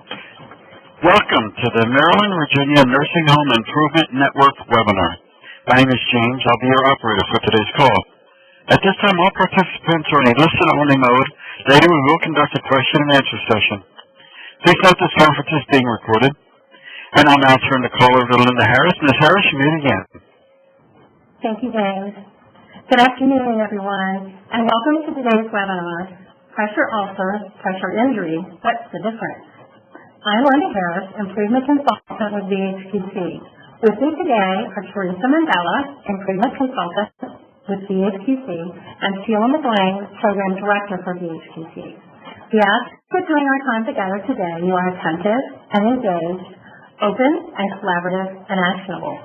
Welcome to the Maryland, Virginia Nursing Home Improvement Network webinar. My name is James. I'll be your operator for today's call. At this time, all participants are in a listen-only mode. Later, we will conduct a question-and-answer session. Please note this conference is being recorded. And I'll now turn the call over to Linda Harris. Ms. Harris, you may begin. Thank you, James. Good afternoon, everyone, and welcome to today's webinar, Pressure Ulcer, Pressure Injury, What's the Difference? I'm Linda Harris, Improvement Consultant with VHQC. With me today are Teresa Mandela, Improvement Consultant with VHQC, and Sheila McLean, Program Director for VHQC. We ask that during our time together today, you are attentive and engaged, open and collaborative and actionable.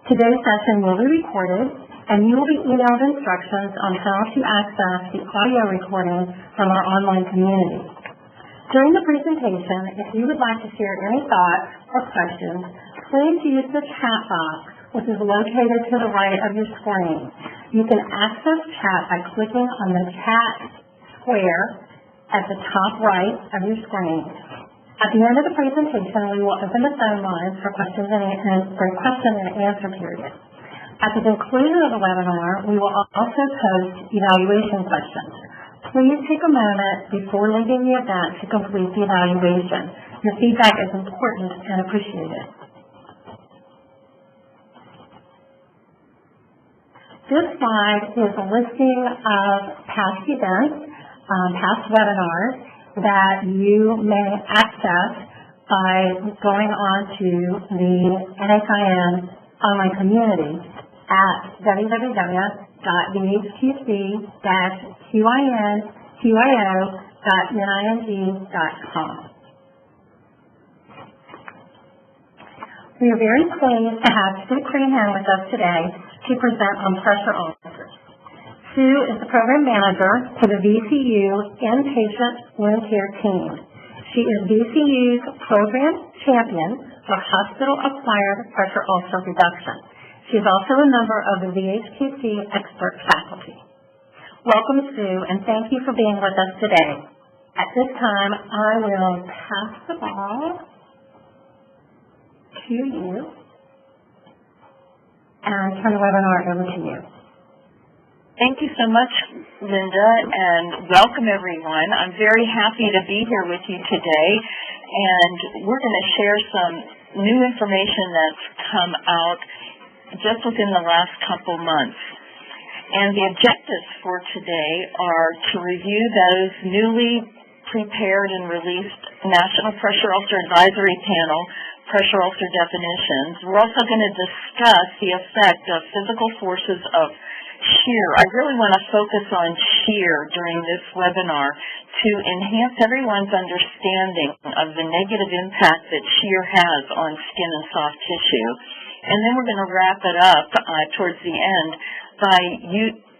Today's session will be recorded, and you will be emailed instructions on how to access the audio recording from our online community. During the presentation, if you would like to share any thoughts or questions, please use the chat box, which is located to the right of your screen. You can access chat by clicking on the chat square at the top right of your screen. At the end of the presentation, we will open the phone lines for question and answer period. At the conclusion of the webinar, we will also post evaluation questions. Please take a moment before leaving the event to complete the evaluation. Your feedback is important and appreciated. This slide is a listing of past events, past webinars that you may access by going on to the NHIN online community at www.vhqc-qinqio.ning.com. We are very pleased to have Sue Crehan with us today to present on pressure ulcers. Sue is the Program Manager for the VCU Inpatient Wound Care Team. She is VCU's Program Champion for Hospital-Acquired Pressure Ulcer Reduction. She is also a member of the VHQC expert faculty. Welcome, Sue, and thank you for being with us today. At this time, I will pass the ball to you and turn the webinar over to you. Thank you so much, Linda, and welcome everyone. I'm very happy to be here with you today, and we're going to share some new information that's come out just within the last couple months. And the objectives for today are to review those newly prepared and released National Pressure Ulcer Advisory Panel pressure ulcer definitions. We're also going to discuss the effect of physical forces of shear. I really want to focus on shear during this webinar to enhance everyone's understanding of the negative impact that shear has on skin and soft tissue. And then we're going to wrap it up towards the end by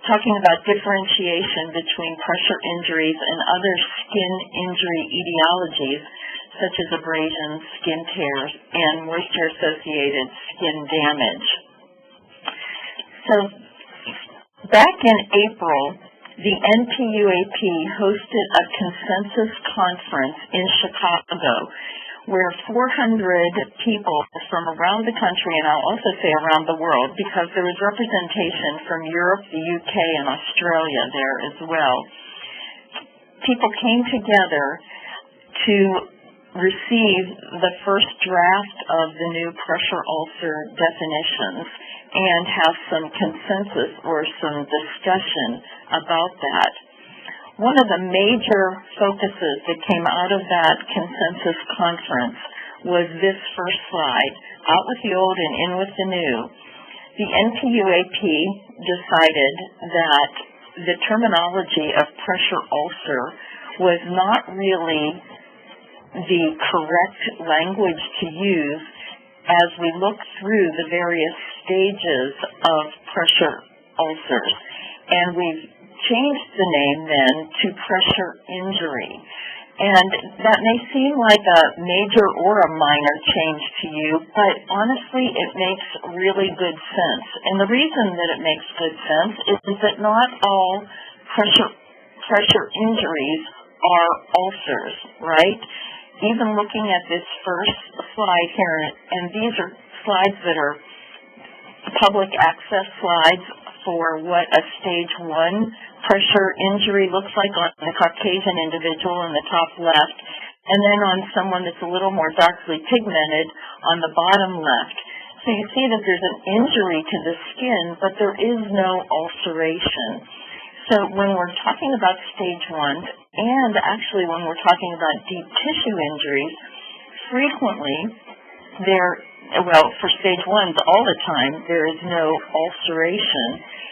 talking about differentiation between pressure injuries and other skin injury etiologies, such as abrasions, skin tears, and moisture-associated skin damage. So back in April, the NPUAP hosted a consensus conference in Chicago where 400 people from around the country, and I'll also say around the world, because there was representation from Europe, the UK, and Australia there as well. People came together to receive the first draft of the new pressure ulcer definitions and have some consensus or some discussion about that. One of the major focuses that came out of that consensus conference was this first slide, out with the old and in with the new. The NPUAP decided that the terminology of pressure ulcer was not really the correct language to use as we look through the various stages of pressure ulcers. And we've changed the name then to pressure injury. And that may seem like a major or a minor change to you, but honestly it makes really good sense. And the reason that it makes good sense is that not all pressure injuries are ulcers, right? even looking at this first slide here, and these are slides that are public access slides for what a stage 1 pressure injury looks like on the Caucasian individual in the top left, and then on someone that's a little more darkly pigmented on the bottom left. So you see that there's an injury to the skin, but there is no ulceration. So when we're talking about stage 1, and actually when we're talking about deep tissue injuries, frequently for stage 1s all the time, there is no ulceration.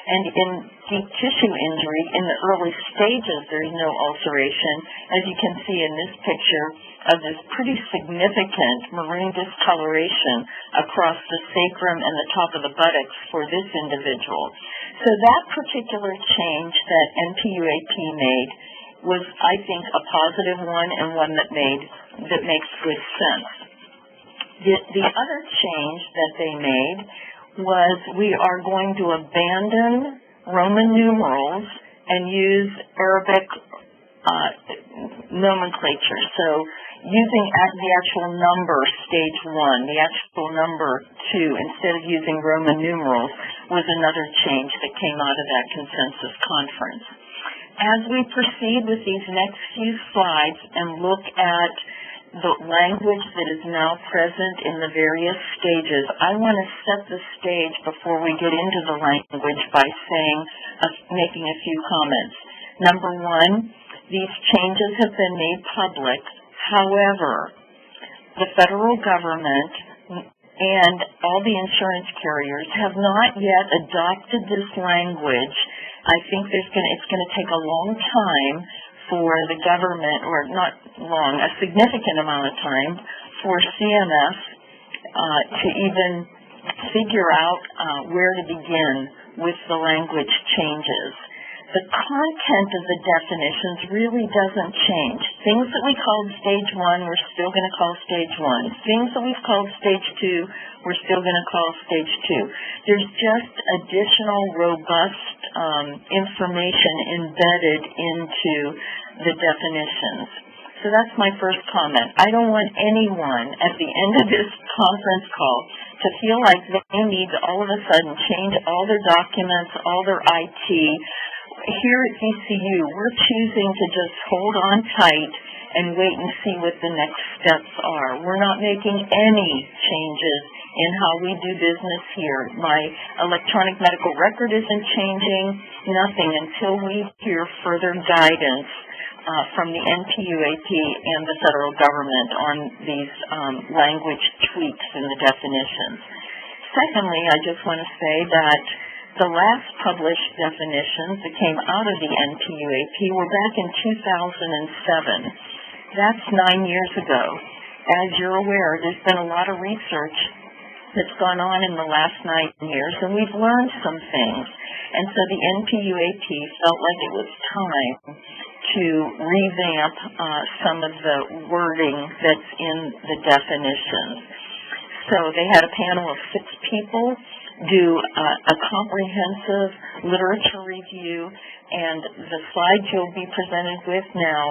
And in deep tissue injury, in the early stages, there is no ulceration, as you can see in this picture of this pretty significant maroon discoloration across the sacrum and the top of the buttocks for this individual. So that particular change that NPUAP made was, I think, a positive one and one that makes good sense. The other change that they made was we are going to abandon Roman numerals and use Arabic nomenclature. So using the actual number stage 1, the actual number 2, instead of using Roman numerals, was another change that came out of that consensus conference. As we proceed with these next few slides and look at the language that is now present in the various stages, I want to set the stage before we get into the language by making a few comments. Number 1, these changes have been made public. However, the federal government and all the insurance carriers have not yet adopted this language. I think it's going to take a long time for the government, or not long, a significant amount of time for CMS to even figure out where to begin with the language changes. The content of the definitions really doesn't change. Things that we called stage 1, we're still going to call stage 1. Things that we've called stage 2, we're still going to call stage 2. There's just additional robust information embedded into the definitions. So that's my first comment. I don't want anyone at the end of this conference call to feel like they need to all of a sudden change all their documents, all their IT. Here at VCU, we're choosing to just hold on tight and wait and see what the next steps are. We're not making any changes in how we do business here. My electronic medical record isn't changing, nothing until we hear further guidance from the NPUAP and the federal government on these language tweaks in the definitions. Secondly, I just want to say that the last published definitions that came out of the NPUAP were back in 2007. That's 9 years ago. As you're aware, there's been a lot of research that's gone on in the last 9 years, and we've learned some things. And so the NPUAP felt like it was time to revamp some of the wording that's in the definitions. So they had a panel of 6 people do a comprehensive literature review, and the slides you'll be presented with now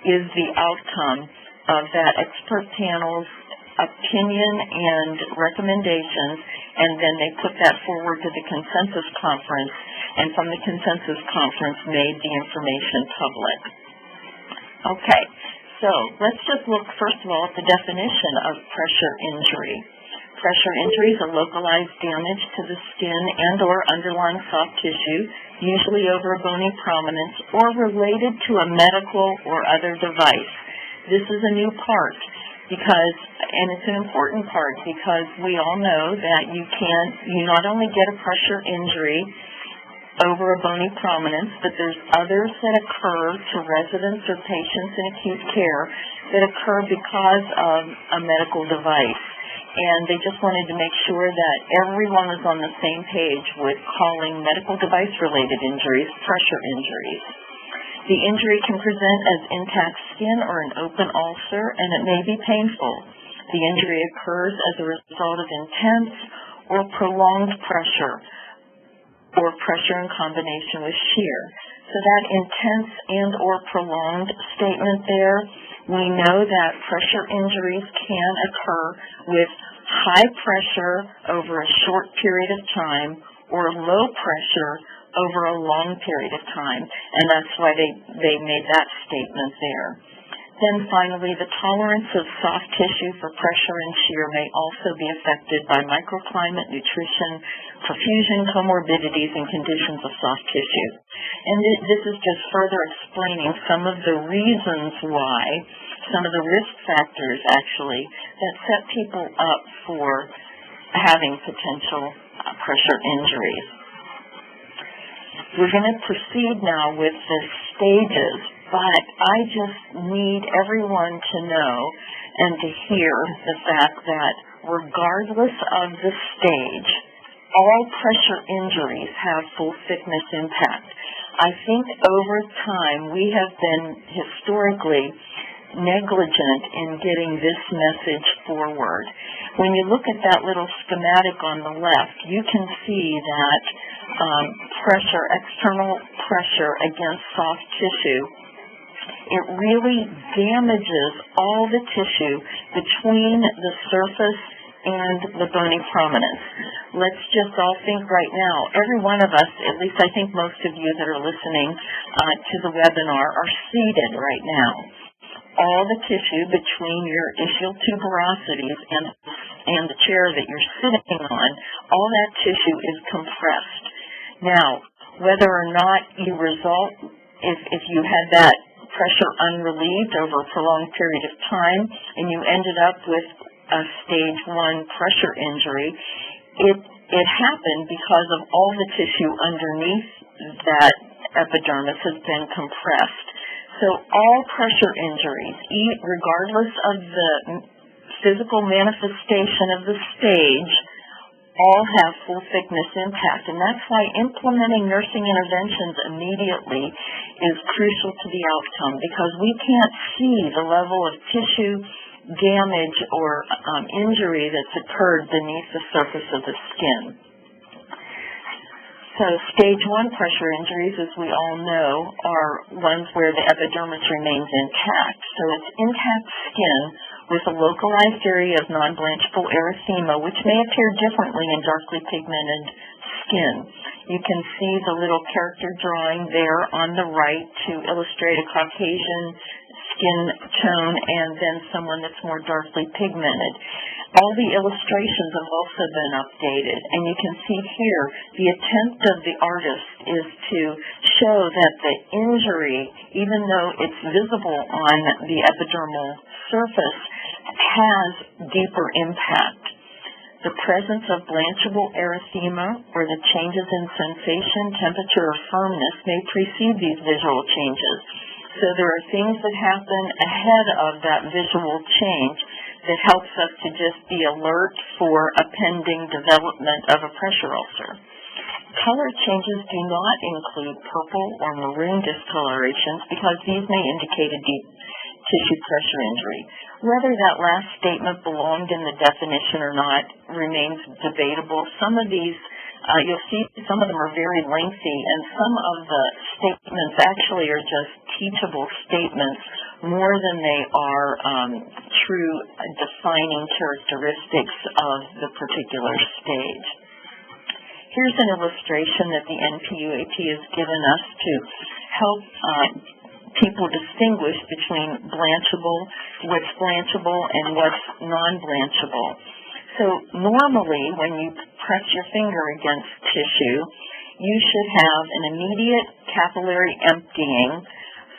is the outcome of that expert panel's opinion and recommendations, and then they put that forward to the consensus conference, and from the consensus conference made the information public. Okay, so let's just look first of all at the definition of pressure injury. Pressure injury is a localized damage to the skin and or underlying soft tissue, usually over a bony prominence, or related to a medical or other device. This is a new part and it's an important part because we all know that you not only get a pressure injury over a bony prominence, but there's others that occur to residents or patients in acute care that occur because of a medical device. And they just wanted to make sure that everyone was on the same page with calling medical device-related injuries pressure injuries. The injury can present as intact skin or an open ulcer, and it may be painful. The injury occurs as a result of intense or prolonged pressure, or pressure in combination with shear. So that intense and or prolonged statement there We know that pressure injuries can occur with high pressure over a short period of time or low pressure over a long period of time, and that's why they made that statement there. Then finally, the tolerance of soft tissue for pressure and shear may also be affected by microclimate, nutrition, perfusion, comorbidities, and conditions of soft tissue. And this is just further explaining some of the reasons why, some of the risk factors actually, that set people up for having potential pressure injuries. We're going to proceed now with the stages, but I just need everyone to know and to hear the fact that regardless of the stage, all pressure injuries have full thickness impact. I think over time we have been historically negligent in getting this message forward. When you look at that little schematic on the left, you can see that pressure, external pressure against soft tissue, it really damages all the tissue between the surface and the bony prominence. Let's just all think right now, every one of us, at least I think most of you that are listening to the webinar, are seated right now. All the tissue between your ischial tuberosities and the chair that you're sitting on, all that tissue is compressed. Now, whether or not you result, if you had that pressure unrelieved over a prolonged period of time and you ended up with a stage 1 pressure injury, it happened because of all the tissue underneath that epidermis has been compressed. So all pressure injuries, regardless of the physical manifestation of the stage, all have full thickness impact. And that's why implementing nursing interventions immediately is crucial to the outcome, because we can't see the level of tissue damage or injury that's occurred beneath the surface of the skin. So stage 1 pressure injuries, as we all know, are ones where the epidermis remains intact. So it's intact skin with a localized area of non-blanchable erythema, which may appear differently in darkly pigmented skin. You can see the little character drawing there on the right to illustrate a Caucasian skin tone and then someone that's more darkly pigmented. All the illustrations have also been updated, and you can see here the attempt of the artist is to show that the injury, even though it's visible on the epidermal surface, has deeper impact. The presence of blanchable erythema or the changes in sensation, temperature, or firmness may precede these visual changes. So there are things that happen ahead of that visual change that helps us to just be alert for a pending development of a pressure ulcer. Color changes do not include purple or maroon discolorations because these may indicate a deep tissue pressure injury. Whether that last statement belonged in the definition or not remains debatable. Some of these, you'll see some of them are very lengthy, and some of the statements actually are just teachable statements more than they are true defining characteristics of the particular stage. Here's an illustration that the NPUAT has given us to help people distinguish between what's blanchable and what's non-blanchable. So normally when you press your finger against tissue, you should have an immediate capillary emptying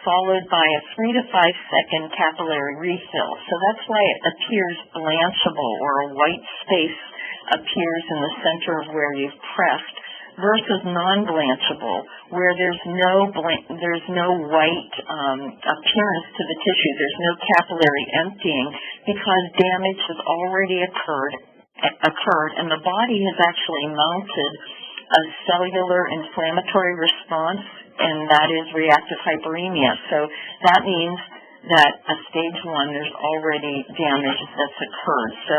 followed by a 3 to 5 second capillary refill. So that's why it appears blanchable, or a white space appears in the center of where you've pressed, versus non-blanchable, where there's no white appearance to the tissue. There's no capillary emptying because damage has already occurred, and the body has actually mounted a cellular inflammatory response, and that is reactive hyperemia. So that means that at stage 1, there's already damage that's occurred. So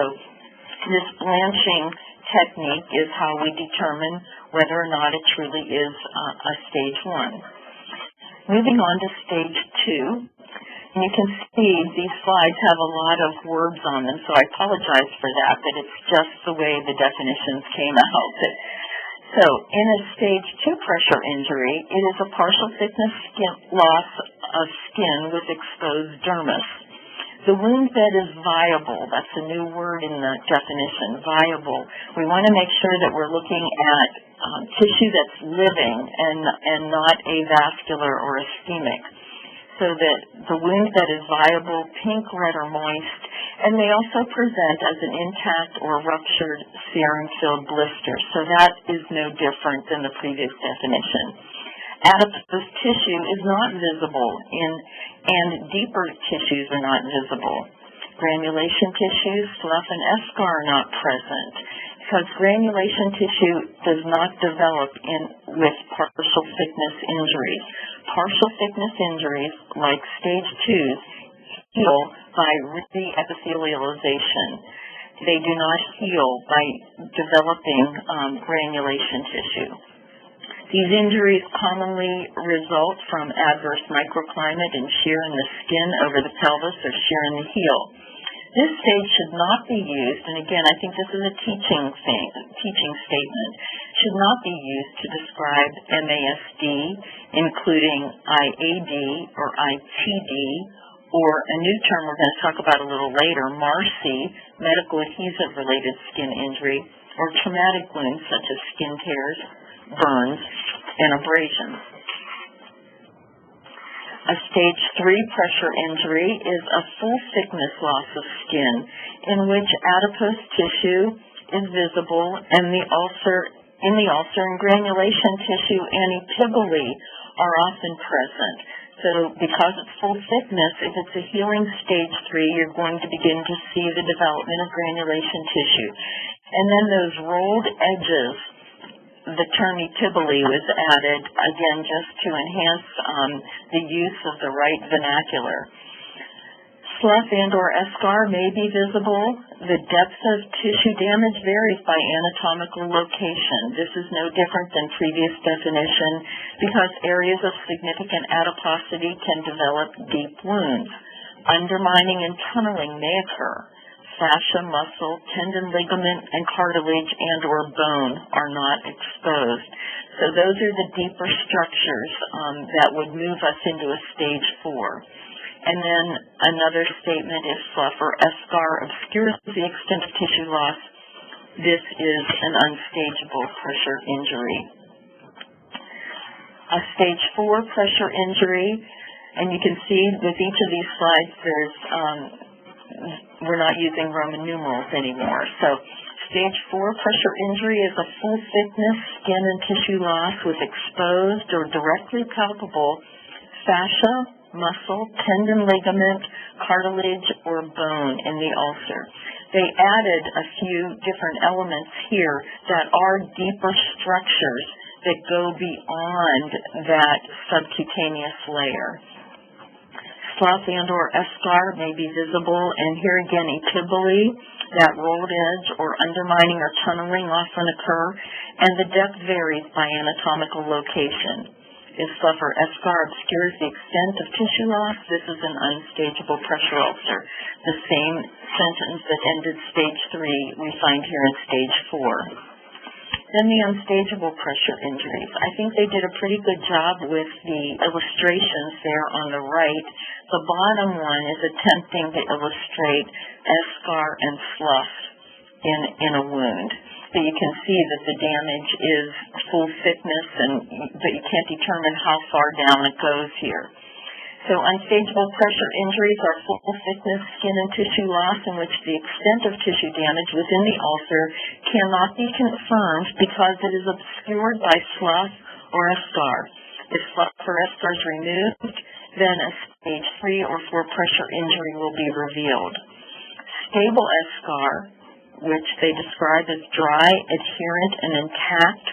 this blanching technique is how we determine whether or not it truly is a stage 1. Moving on to stage 2. And you can see these slides have a lot of words on them, so I apologize for that, but it's just the way the definitions came out. So, in a stage 2 pressure injury, it is a partial thickness loss of skin with exposed dermis. The wound bed is viable. That's a new word in the definition, viable. We want to make sure that we're looking at tissue that's living and not avascular or ischemic, so that the wound bed is viable, pink, red, or moist, and they also present as an intact or ruptured serum-filled blister. So that is no different than the previous definition. Adipose tissue is not visible, and deeper tissues are not visible. Granulation tissue, slough, and eschar are not present, because granulation tissue does not develop with partial thickness injuries. Partial thickness injuries, like stage 2s, heal by re-epithelialization. They do not heal by developing granulation tissue. These injuries commonly result from adverse microclimate and shear in the skin over the pelvis or shear in the heel. This stage should not be used, and again, I think this is a teaching statement, should not be used to describe MASD, including IAD or ITD, or a new term we're going to talk about a little later, Marci, medical adhesive-related skin injury, or traumatic wounds such as skin tears, burns, and abrasions. A stage 3 pressure injury is a full thickness loss of skin in which adipose tissue is visible and in the ulcer and granulation tissue and epitheli are often present. So because it's full thickness, if it's a healing stage 3, you're going to begin to see the development of granulation tissue. And then those rolled edges, the term epitheli was added, again, just to enhance the use of the right vernacular. Slough and or eschar may be visible. The depth of tissue damage varies by anatomical location. This is no different than previous definition because areas of significant adiposity can develop deep wounds. Undermining and tunneling may occur. Fascia, muscle, tendon, ligament, and cartilage and or bone are not exposed. So those are the deeper structures that would move us into a stage 4. And then another statement is slough or eschar obscures the extent of tissue loss. This is an unstageable pressure injury. A stage 4 pressure injury, and you can see with each of these slides there's we're not using Roman numerals anymore. So stage 4 pressure injury is a full thickness skin and tissue loss with exposed or directly palpable fascia, muscle, tendon, ligament, cartilage, or bone in the ulcer. They added a few different elements here that are deeper structures that go beyond that subcutaneous layer. Slough and or eschar may be visible, and here again, epitheli, that rolled edge or undermining or tunneling often occur, and the depth varies by anatomical location. If slough or eschar obscures the extent of tissue loss, this is an unstageable pressure ulcer. The same sentence that ended stage 3 we find here in stage 4. Then the unstageable pressure injuries. I think they did a pretty good job with the illustrations there on the right. The bottom one is attempting to illustrate eschar and slough in a wound. But you can see that the damage is full thickness, but you can't determine how far down it goes here. So unstageable pressure injuries are full thickness skin and tissue loss in which the extent of tissue damage within the ulcer cannot be confirmed because it is obscured by slough or eschar. If slough or eschar is removed, then a stage 3 or 4 pressure injury will be revealed. Stable eschar, which they describe as dry, adherent, and intact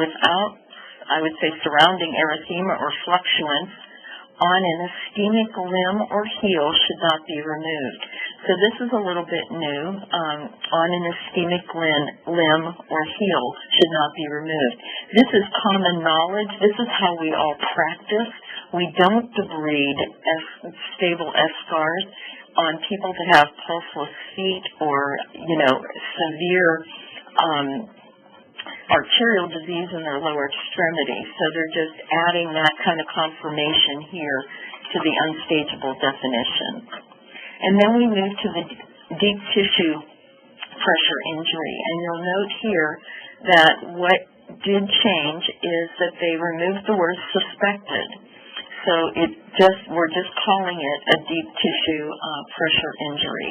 without, I would say, surrounding erythema or fluctuance, on an ischemic limb or heel should not be removed. So this is a little bit new. On an ischemic limb or heel should not be removed. This is common knowledge. This is how we all practice We don't debride stable eschars on people that have pulseless feet or, severe arterial disease in their lower extremity. So they're just adding that kind of confirmation here to the unstageable definition. And then we move to the deep tissue pressure injury. And you'll note here that what did change is that they removed the word suspected. So we're just calling it a deep tissue pressure injury.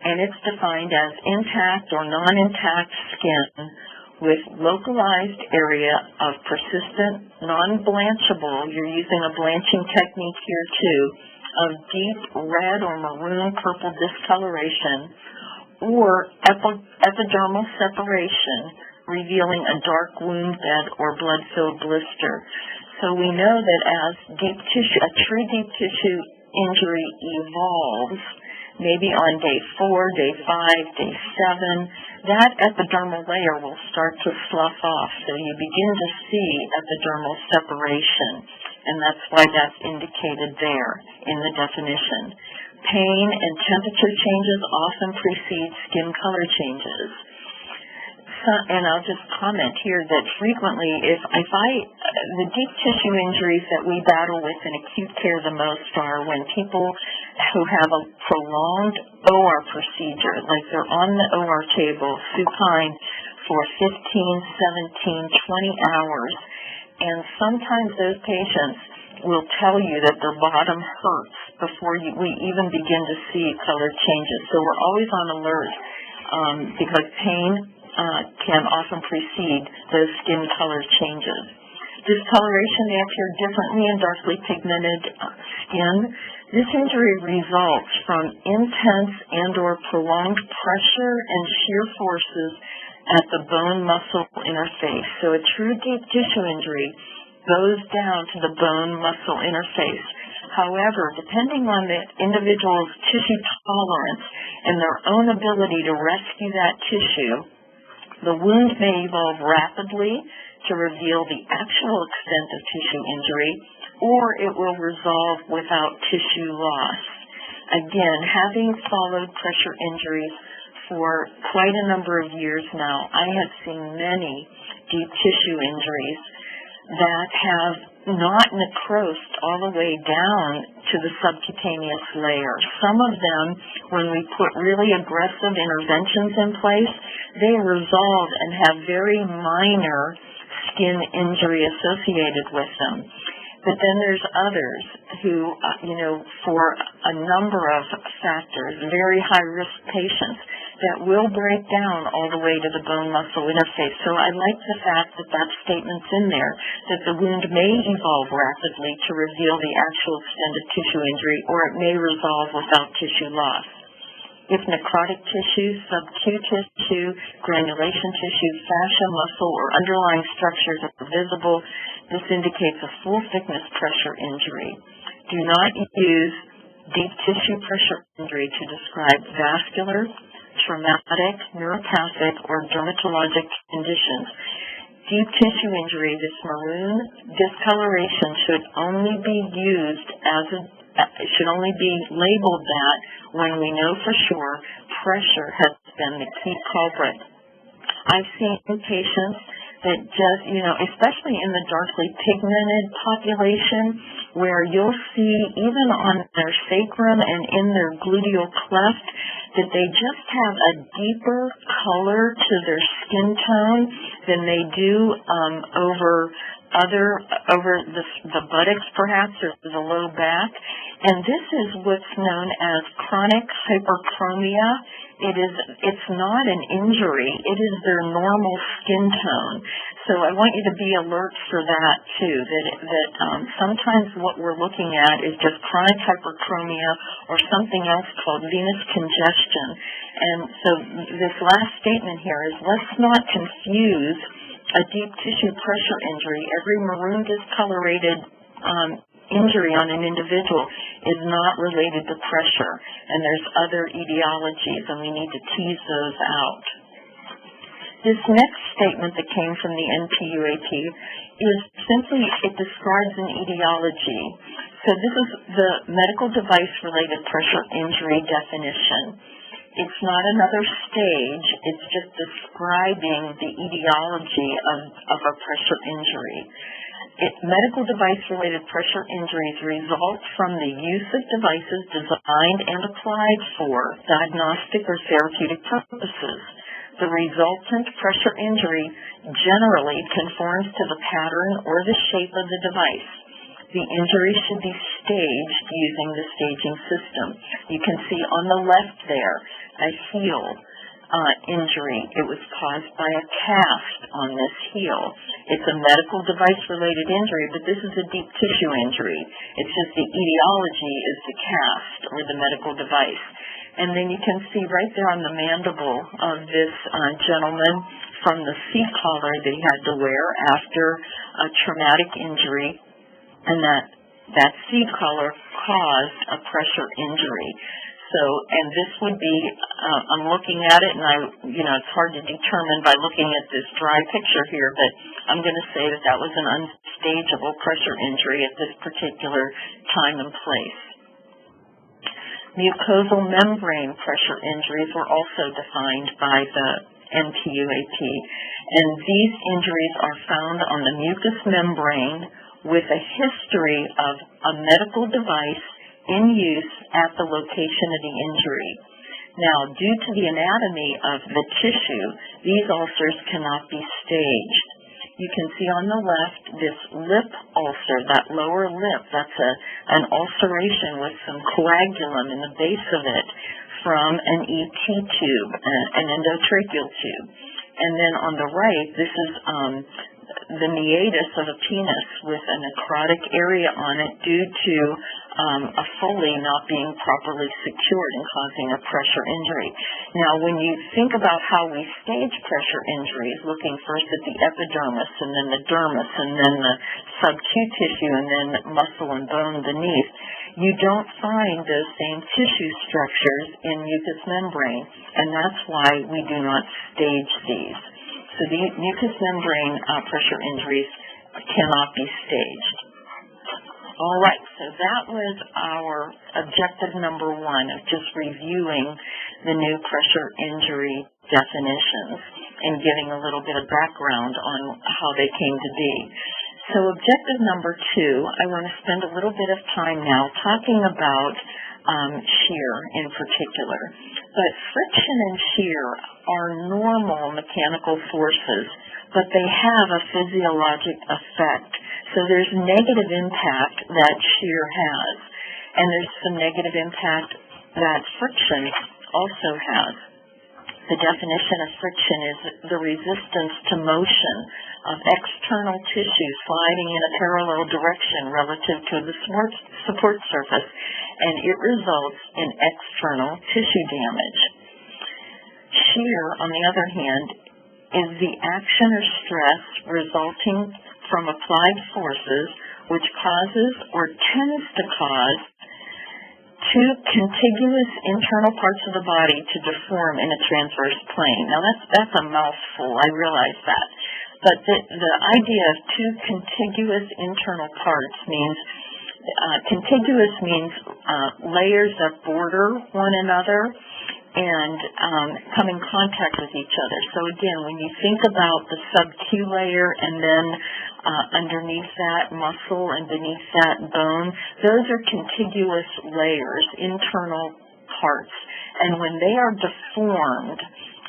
And it's defined as intact or non-intact skin with localized area of persistent, non-blanchable, you're using a blanching technique here too, of deep red or maroon purple discoloration or epidermal separation revealing a dark wound bed or blood-filled blister. So we know that as a true deep tissue injury evolves, maybe on day 4, day 5, day 7, that epidermal layer will start to slough off. So you begin to see epidermal separation, and that's why that's indicated there in the definition. Pain and temperature changes often precede skin color changes. And I'll just comment here that frequently, the deep tissue injuries that we battle with in acute care the most are when people who have a prolonged OR procedure, like they're on the OR table, supine, for 15, 17, 20 hours, and sometimes those patients will tell you that their bottom hurts before we even begin to see color changes. So we're always on alert because pain can often precede those skin color changes. Discoloration may appear differently in darkly pigmented skin. This injury results from intense and or prolonged pressure and shear forces at the bone-muscle interface. So a true deep tissue injury goes down to the bone-muscle interface. However, depending on the individual's tissue tolerance and their own ability to rescue that tissue, the wound may evolve rapidly to reveal the actual extent of tissue injury, or it will resolve without tissue loss. Again, having followed pressure injuries for quite a number of years now, I have seen many deep tissue injuries that have not necrosed all the way down to the subcutaneous layer. Some of them, when we put really aggressive interventions in place, they resolve and have very minor skin injury associated with them. But then there's others who, for a number of factors, very high-risk patients that will break down all the way to the bone-muscle interface. So I like the fact that that statement's in there, that the wound may evolve rapidly to reveal the actual extent of tissue injury, or it may resolve without tissue loss. If necrotic tissue, subcutaneous tissue, granulation tissue, fascia, muscle, or underlying structures are visible, this indicates a full-thickness pressure injury. Do not use deep tissue pressure injury to describe vascular, traumatic, neuropathic, or dermatologic conditions. Deep tissue injury, this maroon discoloration should only be labeled that when we know for sure pressure has been the key culprit. I've seen patients that just, especially in the darkly pigmented population, where you'll see even on their sacrum and in their gluteal cleft that they just have a deeper color to their skin tone than they do over the buttocks perhaps, or the low back. And this is what's known as chronic hyperchromia. It's not an injury. It is their normal skin tone. So I want you to be alert for that too, that sometimes what we're looking at is just chronic hyperchromia or something else called venous congestion. And so this last statement here is, let's not confuse a deep tissue pressure injury. Every maroon discolorated injury on an individual is not related to pressure, and there's other etiologies, and we need to tease those out. This next statement that came from the NPUAT is simply, it describes an etiology. So this is the medical device-related pressure injury definition. It's not another stage, it's just describing the etiology of a pressure injury. Medical device-related pressure injuries result from the use of devices designed and applied for diagnostic or therapeutic purposes. The resultant pressure injury generally conforms to the pattern or the shape of the device. The injury should be staged using the staging system. You can see on the left there a heel injury. It was caused by a cast on this heel. It's a medical device-related injury, but this is a deep tissue injury. It's just the etiology is the cast or the medical device. And then you can see right there on the mandible of this gentleman from the C-collar that he had to wear after a traumatic injury, and that C-collar caused a pressure injury. So, and this would be, I'm looking at it, and it's hard to determine by looking at this dry picture here, but I'm going to say that that was an unstageable pressure injury at this particular time and place. Mucosal membrane pressure injuries were also defined by the NPUAT, and these injuries are found on the mucous membrane with a history of a medical device in use at the location of the injury. Now, due to the anatomy of the tissue, these ulcers cannot be staged. You can see on the left this lip ulcer, that lower lip, that's an ulceration with some coagulum in the base of it from an ET tube, an endotracheal tube. And then on the right, this is the meatus of a penis with a necrotic area on it due to a Foley not being properly secured and causing a pressure injury. Now, when you think about how we stage pressure injuries, looking first at the epidermis and then the dermis and then the sub-Q tissue and then muscle and bone beneath, you don't find those same tissue structures in mucous membrane, and that's why we do not stage these. So the mucous membrane pressure injuries cannot be staged. All right, so that was our objective number one of just reviewing the new pressure injury definitions and giving a little bit of background on how they came to be. So objective number two, I want to spend a little bit of time now talking about shear in particular. But friction and shear are normal mechanical forces, but they have a physiologic effect. So there's negative impact that shear has, and there's some negative impact that friction also has. The definition of friction is the resistance to motion of external tissue sliding in a parallel direction relative to the support surface, and it results in external tissue damage. Shear, on the other hand, is the action or stress resulting from applied forces which causes or tends to cause two contiguous internal parts of the body to deform in a transverse plane. Now that's a mouthful, I realize that. But the idea of two contiguous internal parts means, contiguous means layers that border one another and come in contact with each other. So again, when you think about the sub-Q layer and then underneath that muscle and beneath that bone, those are contiguous layers, internal parts. And when they are deformed,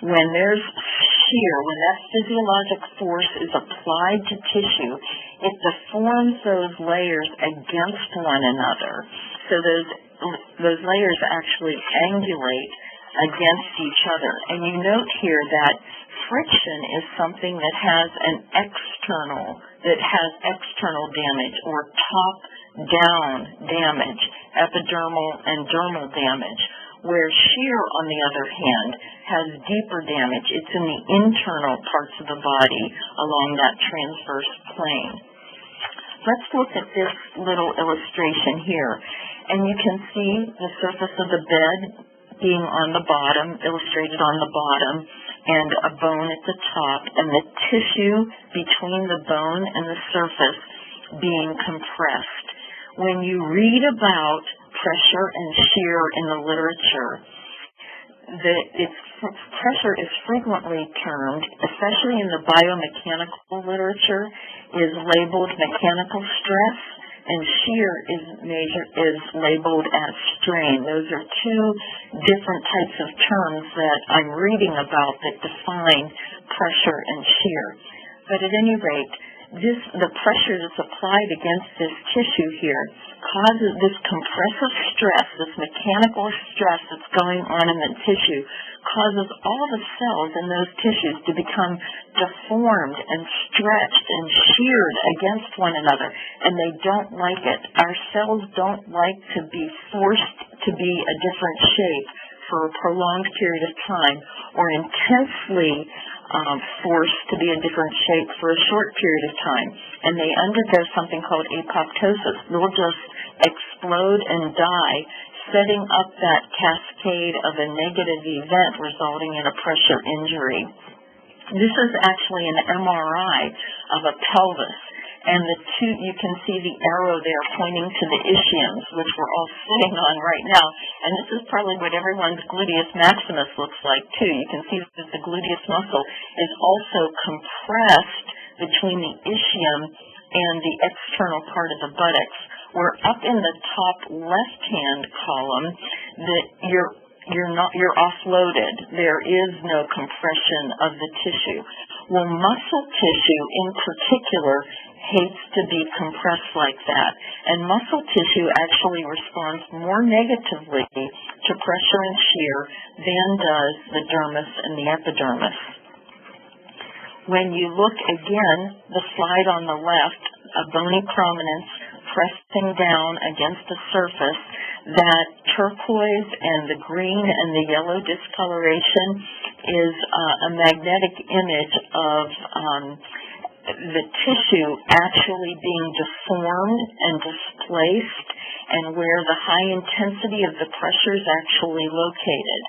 when there's shear, when that physiologic force is applied to tissue, it deforms those layers against one another. So those layers actually angulate against each other. And you note here that friction is something that has external damage or top-down damage, epidermal and dermal damage, where shear, on the other hand, has deeper damage. It's in the internal parts of the body along that transverse plane. Let's look at this little illustration here. And you can see the surface of the bed being on the bottom, illustrated on the bottom, and a bone at the top, and the tissue between the bone and the surface being compressed. When you read about pressure and shear in the literature, pressure is frequently termed, especially in the biomechanical literature, is labeled mechanical stress, and shear is labeled as strain. Those are two different types of terms that I'm reading about that define pressure and shear. But at any rate, the pressure that's applied against this tissue here causes this compressive stress, this mechanical stress that's going on in the tissue, causes all the cells in those tissues to become deformed and stretched and sheared against one another, and they don't like it. Our cells don't like to be forced to be a different shape for a prolonged period of time, or intensely forced to be a different shape for a short period of time. And they undergo something called apoptosis. They'll just explode and die, setting up that cascade of a negative event resulting in a pressure injury. This is actually an MRI of a pelvis. And you can see the arrow there pointing to the ischiums, which we're all sitting on right now. And this is probably what everyone's gluteus maximus looks like, too. You can see that the gluteus muscle is also compressed between the ischium and the external part of the buttocks, where up in the top left-hand column, that you're offloaded. There is no compression of the tissue. Well, muscle tissue in particular hates to be compressed like that, and muscle tissue actually responds more negatively to pressure and shear than does the dermis and the epidermis. When you look again, the slide on the left, a bony prominence pressing down against the surface, that turquoise and the green and the yellow discoloration is a magnetic image of the tissue actually being deformed and displaced, and where the high intensity of the pressure is actually located.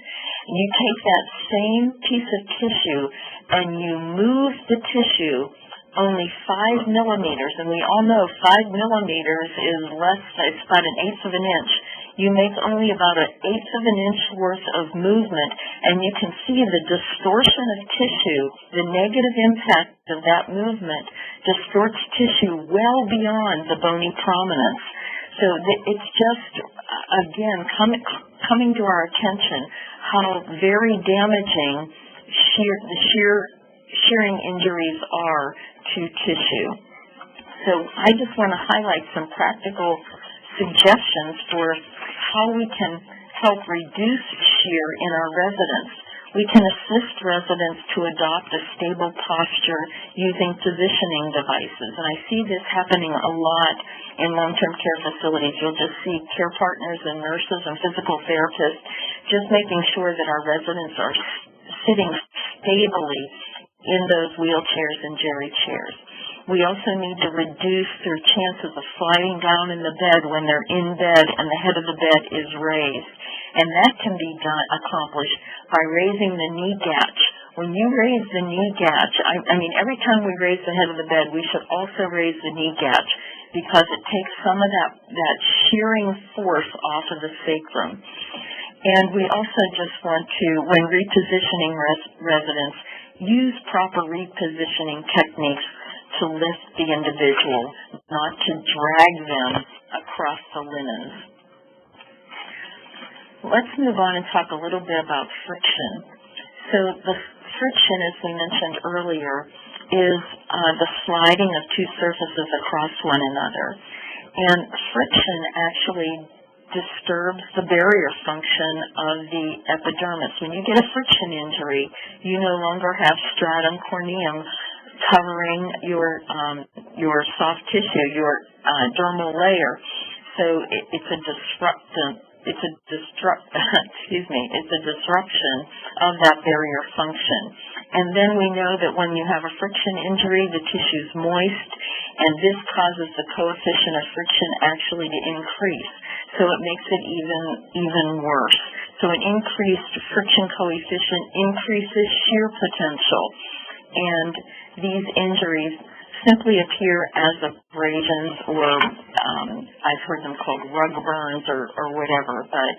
You take that same piece of tissue and you move the tissue only 5 millimeters, and we all know 5 millimeters is it's about 1/8 of an inch. You make only about 1/8 of an inch worth of movement, and you can see the distortion of tissue, the negative impact of that movement distorts tissue well beyond the bony prominence. So it's just, again, coming to our attention how very damaging shearing injuries are to tissue. So I just want to highlight some practical suggestions for how we can help reduce shear in our residents. We can assist residents to adopt a stable posture using positioning devices. And I see this happening a lot in long-term care facilities. You'll just see care partners and nurses and physical therapists just making sure that our residents are sitting stably in those wheelchairs and jerry chairs. We also need to reduce their chances of sliding down in the bed when they're in bed and the head of the bed is raised. And that can be accomplished by raising the knee gatch. When you raise the knee gatch, I mean, every time we raise the head of the bed, we should also raise the knee gatch, because it takes some of that shearing force off of the sacrum. And we also just want to, when repositioning residents, use proper repositioning techniques to lift the individual, not to drag them across the linens. Let's move on and talk a little bit about friction. So the friction, as we mentioned earlier, is the sliding of two surfaces across one another. And friction actually disturbs the barrier function of the epidermis. When you get a friction injury, you no longer have stratum corneum covering your soft tissue, your dermal layer. So it's a disruption of that barrier function. And then we know that when you have a friction injury, the tissue is moist, and this causes the coefficient of friction actually to increase. So it makes it even worse. So an increased friction coefficient increases shear potential, and these injuries simply appear as abrasions, or I've heard them called rug burns or whatever, but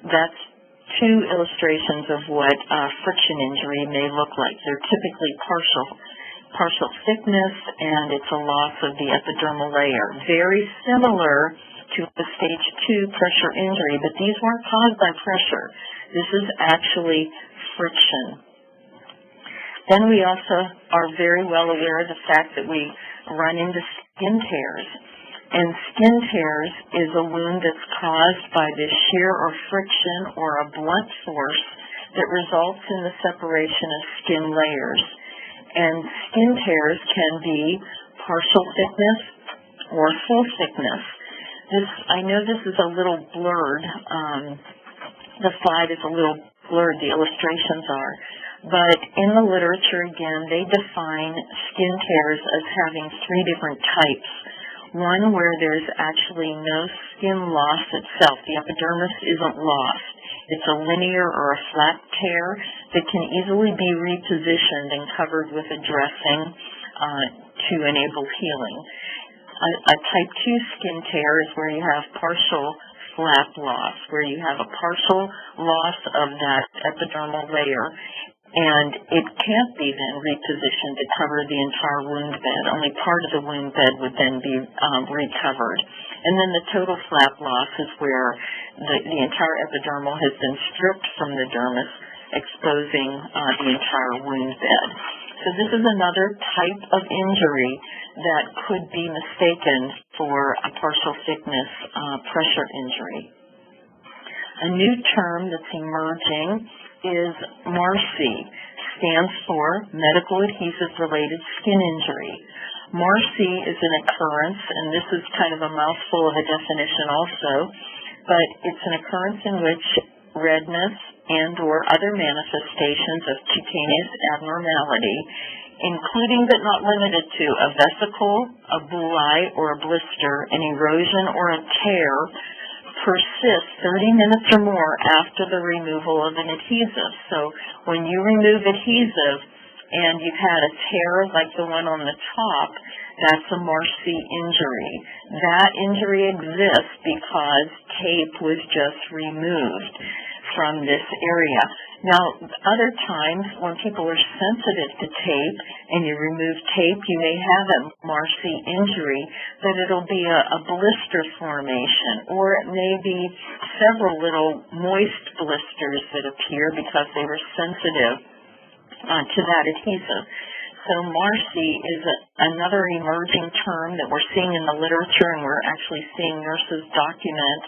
that's two illustrations of what a friction injury may look like. They're typically partial thickness, and it's a loss of the epidermal layer. Very similar to a stage 2 pressure injury, but these weren't caused by pressure. This is actually friction. Then we also are very well aware of the fact that we run into skin tears. And skin tears is a wound that's caused by the shear or friction or a blunt force that results in the separation of skin layers. And skin tears can be partial thickness or full thickness. I know this is a little blurred. The slide is a little blurred, the illustrations are. But in the literature, again, they define skin tears as having 3 different types. One where there's actually no skin loss itself. The epidermis isn't lost. It's a linear or a flat tear that can easily be repositioned and covered with a dressing to enable healing. A type 2 skin tear is where you have partial flap loss, where you have a partial loss of that epidermal layer, and it can't be then repositioned to cover the entire wound bed. Only part of the wound bed would then be recovered. And then the total flap loss is where the entire epidermal has been stripped from the dermis, exposing the entire wound bed. So this is another type of injury that could be mistaken for a partial thickness pressure injury. A new term that's emerging is Marci, stands for Medical Adhesive Related Skin Injury. Marci is an occurrence, and this is kind of a mouthful of a definition also, but it's an occurrence in which redness and or other manifestations of cutaneous abnormality, including but not limited to a vesicle, a bullae, or a blister, an erosion or a tear, persists 30 minutes or more after the removal of an adhesive. So when you remove adhesive and you've had a tear like the one on the top, that's a Marci injury. That injury exists because tape was just removed from this area. Now, other times when people are sensitive to tape and you remove tape, you may have a Marci injury, but it'll be a blister formation, or it may be several little moist blisters that appear because they were sensitive to that adhesive. So Marci is another emerging term that we're seeing in the literature, and we're actually seeing nurses document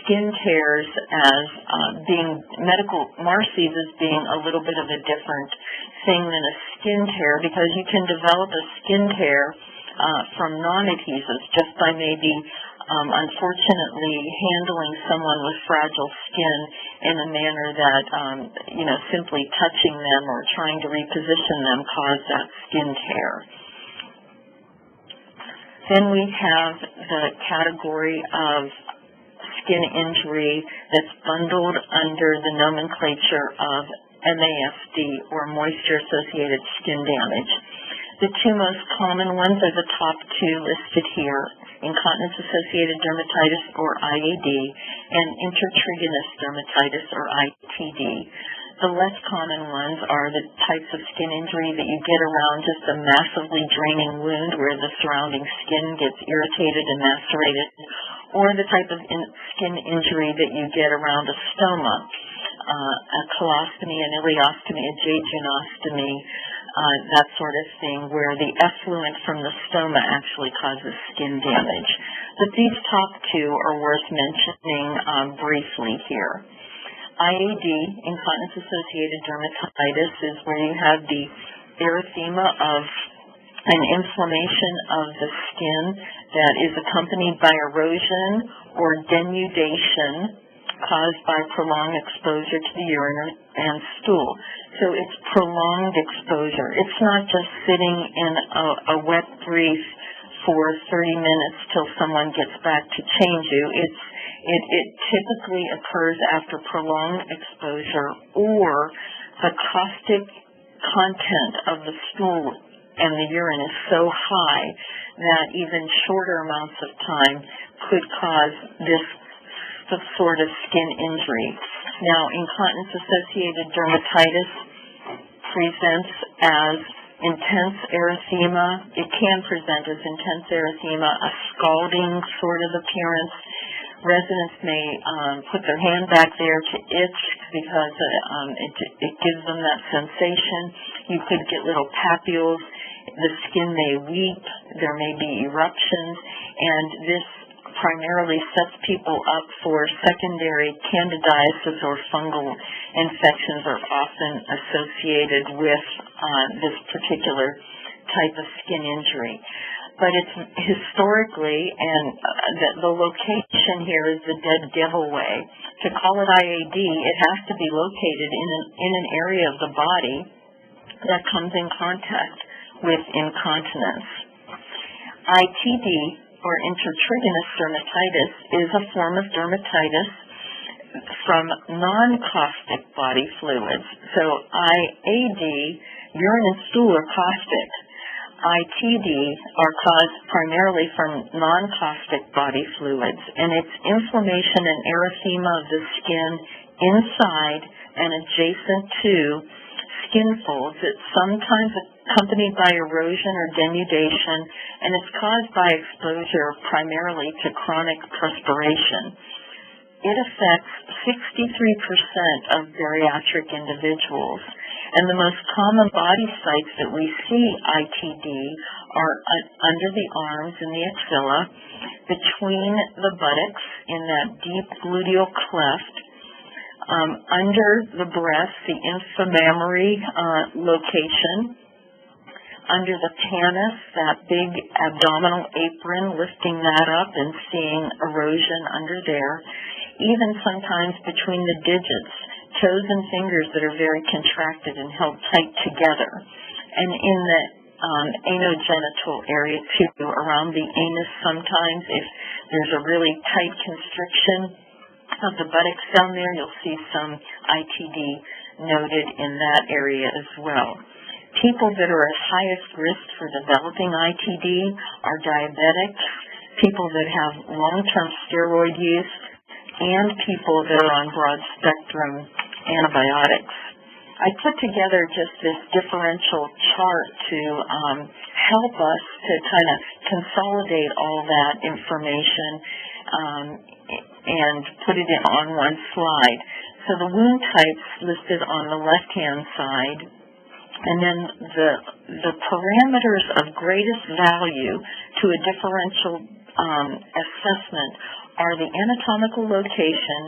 skin tears as being Marci's as being a little bit of a different thing than a skin tear, because you can develop a skin tear from non-adhesives just by maybe unfortunately handling someone with fragile skin in a manner that simply touching them or trying to reposition them caused that skin tear. Then we have the category of skin injury that's bundled under the nomenclature of MASD, or moisture-associated skin damage. The 2 most common ones are the top 2 listed here: incontinence-associated dermatitis, or IAD, and intertriginous dermatitis, or ITD. The less common ones are the types of skin injury that you get around just a massively draining wound where the surrounding skin gets irritated and macerated, or the type of skin injury that you get around a stoma, a colostomy, an ileostomy, a jejunostomy, that sort of thing, where the effluent from the stoma actually causes skin damage. But these top 2 are worth mentioning briefly here. IAD, incontinence-associated dermatitis, is where you have the erythema of an inflammation of the skin that is accompanied by erosion or denudation caused by prolonged exposure to the urine and stool. So it's prolonged exposure. It's not just sitting in a wet brief for 30 minutes till someone gets back to change you. It typically occurs after prolonged exposure, or the caustic content of the stool and the urine is so high that even shorter amounts of time could cause this sort of skin injury. Now, incontinence-associated dermatitis presents as intense erythema. It can present as intense erythema, a scalding sort of appearance. Residents may put their hand back there to itch because it gives them that sensation. You could get little papules. The skin may weep. There may be eruptions, and this primarily sets people up for secondary candidiasis or fungal infections are often associated with this particular type of skin injury. But it's historically, and the location here is the dead devil way. To call it IAD, it has to be located in an area of the body that comes in contact with incontinence. ITD, or intertriginous dermatitis, is a form of dermatitis from non-caustic body fluids. So IAD, urine and stool are caustic. ITD are caused primarily from non-caustic body fluids, and it's inflammation and erythema of the skin inside and adjacent to skin folds. It's sometimes accompanied by erosion or denudation, and it's caused by exposure primarily to chronic perspiration. It affects 63% of bariatric individuals, and the most common body sites that we see ITD are under the arms and the axilla, between the buttocks in that deep gluteal cleft, under the breast, the inframammary location, under the pannus, that big abdominal apron, lifting that up and seeing erosion under there, even sometimes between the digits, toes and fingers that are very contracted and held tight together, and in the anogenital area too, around the anus sometimes. If there's a really tight constriction of the buttocks down there, you'll see some ITD noted in that area as well. People that are at highest risk for developing ITD are diabetics, people that have long-term steroid use, and people that are on broad-spectrum antibiotics. I put together just this differential chart to help us to kind of consolidate all that information and put it on one slide. So the wound types listed on the left-hand side, and then the parameters of greatest value to a differential assessment are the anatomical location,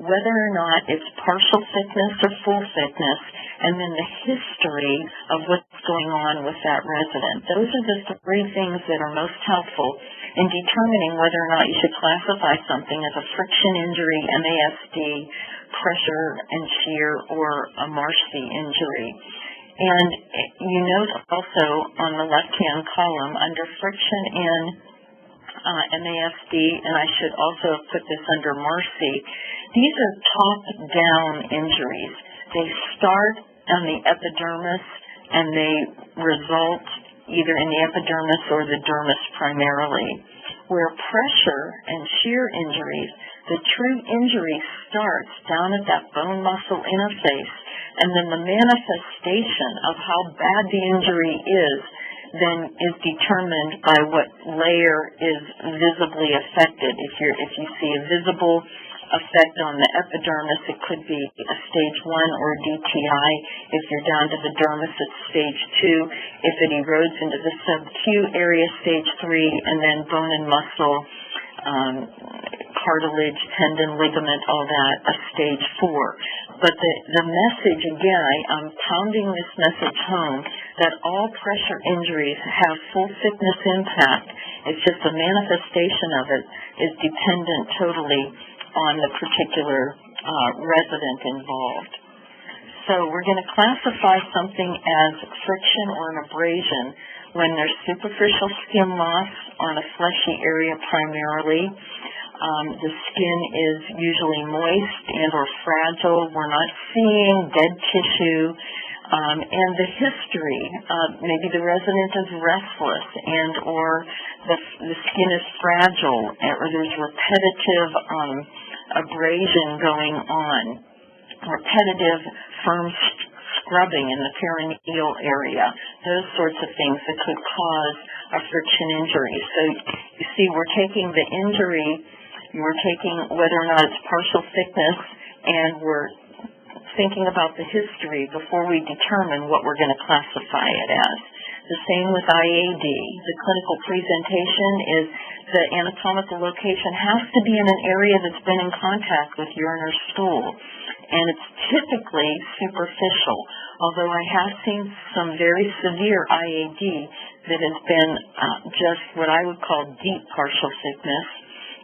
whether or not it's partial thickness or full thickness, and then the history of what's going on with that resident. Those are the three things that are most helpful in determining whether or not you should classify something as a friction injury, MASD, pressure and shear, or a Marci injury. And you note also on the left-hand column under friction in MASD, and I should also put this under Marci, these are top-down injuries. They start on the epidermis, and they result either in the epidermis or the dermis primarily. Where pressure and shear injuries, the true injury starts down at that bone-muscle interface, and then the manifestation of how bad the injury is then is determined by what layer is visibly affected. If you see a visible effect on the epidermis, it could be a stage 1 or DTI. If you're down to the dermis, it's stage 2. If it erodes into the sub-Q area, stage 3, and then bone and muscle, cartilage, tendon, ligament, all that, a stage 4. But the message, again, I'm pounding this message home, that all pressure injuries have full thickness impact. It's just the manifestation of it is dependent totally on the particular resident involved. So we're going to classify something as friction or an abrasion when there's superficial skin loss on a fleshy area primarily, The skin is usually moist and or fragile. We're not seeing dead tissue. And the history, maybe the resident is restless and or the skin is fragile or there's repetitive abrasion going on, repetitive firm scrubbing in the perineal area, those sorts of things that could cause a friction injury. So you see, we're taking the injury, we're taking whether or not it's partial thickness, and we're thinking about the history before we determine what we're going to classify it as. The same with IAD. The clinical presentation is the anatomical location has to be in an area that's been in contact with urine or stool, and it's typically superficial, although I have seen some very severe IAD that has been just what I would call deep partial thickness.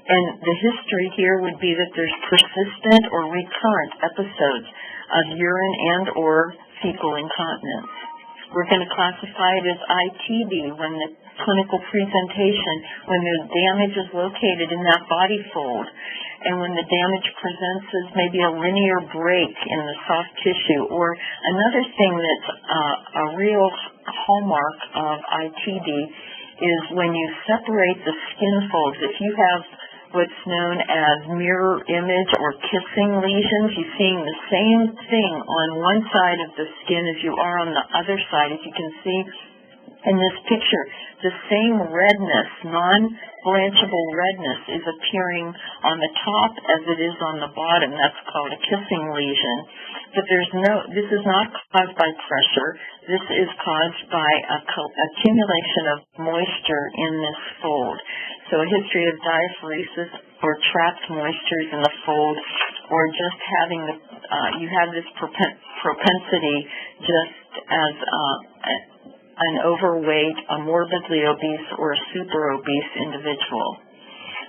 And the history here would be that there's persistent or recurrent episodes of urine and or fecal incontinence. We're going to classify it as ITD when the clinical presentation, when the damage is located in that body fold, and when the damage presents as maybe a linear break in the soft tissue. Or another thing that's a real hallmark of ITD is when you separate the skin folds. If you have what's known as mirror image or kissing lesions, you're seeing the same thing on one side of the skin as you are on the other side. As you can see in this picture, the same redness, non-blanchable redness, is appearing on the top as it is on the bottom. That's called a kissing lesion. But this is not caused by pressure. This is caused by accumulation of moisture in this fold. So a history of diaphoresis or trapped moistures in the fold, or just having you have this propensity just as an overweight, a morbidly obese, or a super obese individual.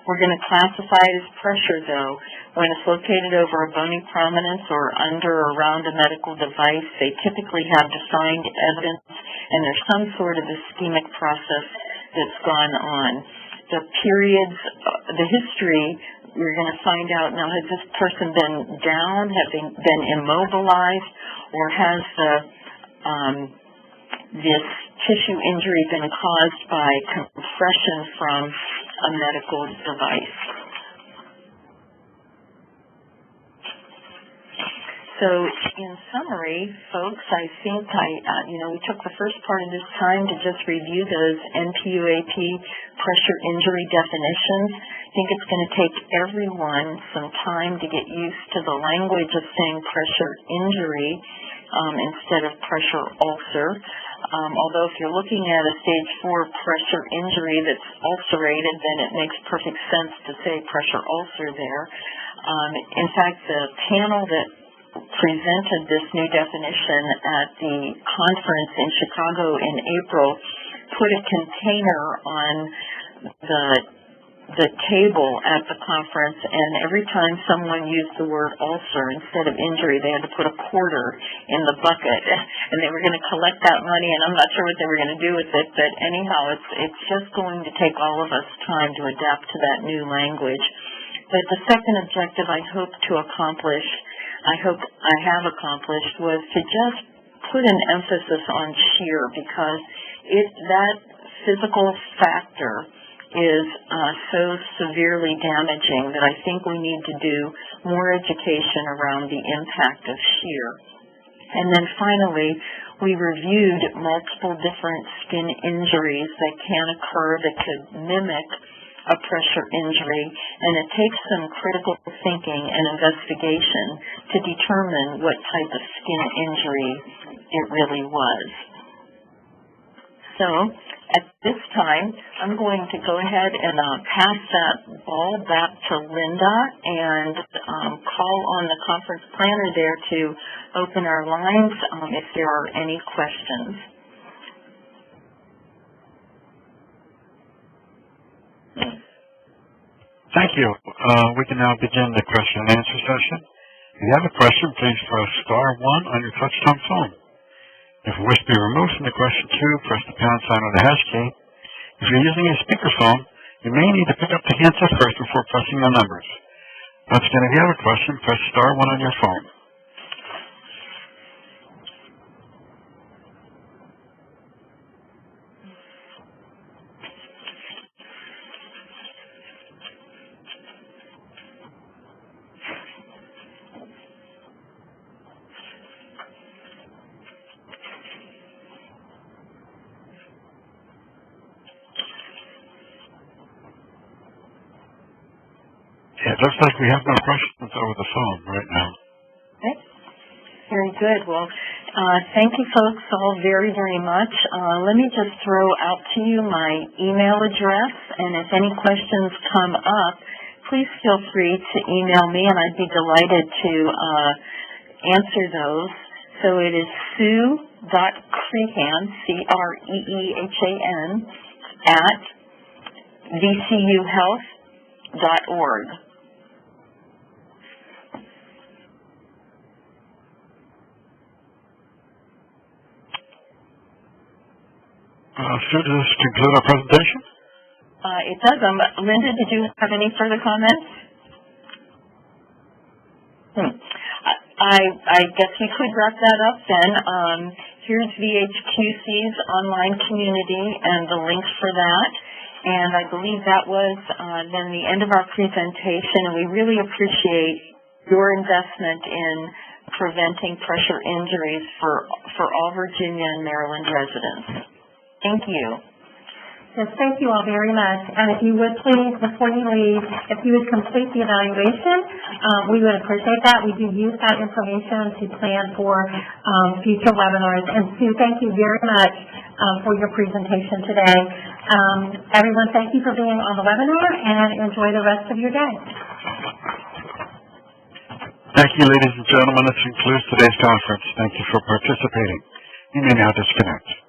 We're going to classify it as pressure, though. When it's located over a bony prominence or under or around a medical device, they typically have defined evidence, and there's some sort of ischemic process that's gone on. The periods, the history, we're going to find out now, has this person been down, have they been immobilized, or has this tissue injury been caused by compression from a medical device. So in summary, folks, I think we took the first part of this time to just review those NPUAP pressure injury definitions. I think it's going to take everyone some time to get used to the language of saying pressure injury instead of pressure ulcer. Although if you're looking at a stage 4 pressure injury that's ulcerated, then it makes perfect sense to say pressure ulcer there. In fact, the panel that presented this new definition at the conference in Chicago in April put a container on the table at the conference, and every time someone used the word ulcer instead of injury, they had to put a quarter in the bucket, and they were going to collect that money, and I'm not sure what they were going to do with it, but anyhow, it's just going to take all of us time to adapt to that new language. But the second objective I hope to accomplish, I hope I have accomplished, was to just put an emphasis on shear, because that physical factor is so severely damaging that I think we need to do more education around the impact of shear. And then finally, we reviewed multiple different skin injuries that can occur that could mimic a pressure injury, and it takes some critical thinking and investigation to determine what type of skin injury it really was. So at this time, I'm going to go ahead and pass that ball back to Linda and call on the conference planner there to open our lines if there are any questions. Thank you. We can now begin the question and answer session. If you have a question, please press *1 on your touch-tone phone. If you wish to be removed from the question queue, press the pound sign or the hash key. If you're using a speakerphone, You may need to pick up the handset first before pressing the numbers. Once again, if you have a question, press star 1 on your phone. Yeah, it looks like we have no questions over the phone right now. Okay. Very good. Well, thank you folks all very, very much. Let me just throw out to you my email address, and if any questions come up, please feel free to email me, and I'd be delighted to answer those. So it is sue.crehan, C-R-E-E-H-A-N, at vcuhealth.org. Should this conclude our presentation? It does. Linda, did you have any further comments? I guess we could wrap that up then. Here's VHQC's online community and the links for that. And I believe that was then the end of our presentation. And we really appreciate your investment in preventing pressure injuries for all Virginia and Maryland residents. Thank you. Yes, thank you all very much. And if you would please, before you leave, if you would complete the evaluation, we would appreciate that. We do use that information to plan for future webinars. And Sue, thank you very much for your presentation today. Everyone, thank you for being on the webinar, and enjoy the rest of your day. Thank you, ladies and gentlemen. This concludes today's conference. Thank you for participating. You may now disconnect.